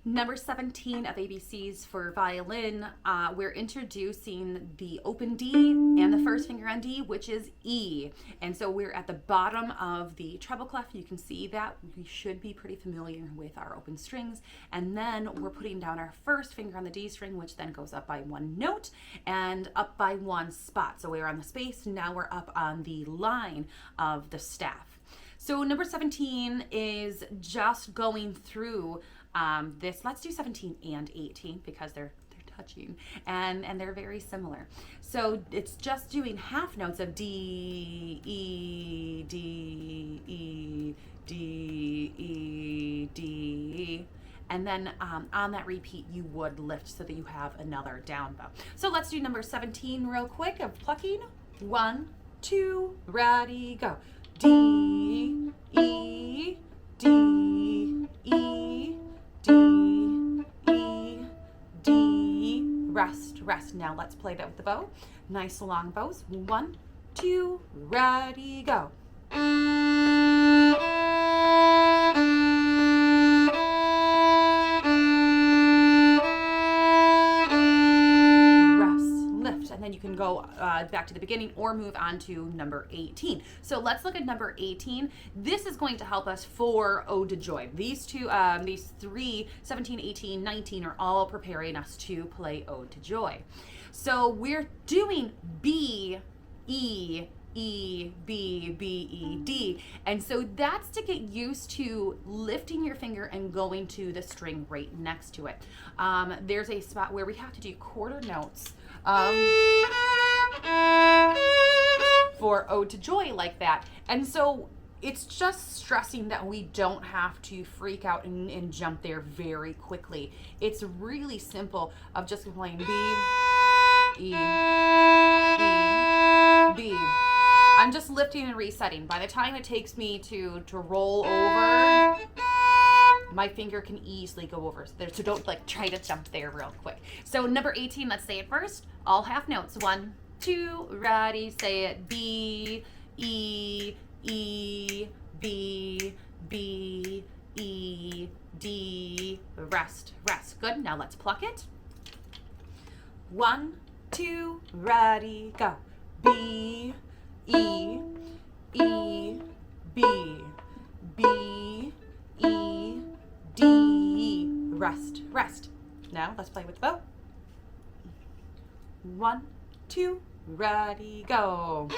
Number 17 of ABCs for violin, we're introducing the open D and the first finger on D, which is E. And so we're at the bottom of the treble clef. You can see that we should be pretty familiar with our open strings. And then we're putting down our first finger on the D string, which then goes up by one note and up by one spot. So we're on the space, now we're up on the line of the staff. So number 17 is just going through this. Let's do 17 and 18 because they're touching and they're very similar. So it's just doing half notes of D, E, D, E, D, E, D. And then on that repeat, you would lift so that you have another down bow. So let's do number 17 real quick of plucking. 1, 2, ready, go. D, E, D, E, D, E, D, rest, rest. Now let's play that with the bow. Nice long bows. 1, 2, ready, go. And then you can go back to the beginning or move on to number 18. So let's look at number 18. This is going to help us for Ode to Joy. These three, 17, 18, 19 are all preparing us to play Ode to Joy. So we're doing B, E, E, B, B, E, D. And so that's to get used to lifting your finger and going to the string right next to it. There's a spot where we have to do quarter notes for Ode to Joy like that. And so it's just stressing that we don't have to freak out and jump there very quickly. It's really simple of just playing B, E, E, B. I'm just lifting and resetting. By the time it takes me to roll over, my finger can easily go over. So don't try to jump there real quick. So number 18, let's say it first. All half notes. 1, 2, ready, say it. B, E, E, B, B, E, D, rest, rest. Good, now let's pluck it. 1, 2, ready, go. B, E, E, B, B, E, D, rest, rest. Now let's play with the bow. 1, 2, ready, go.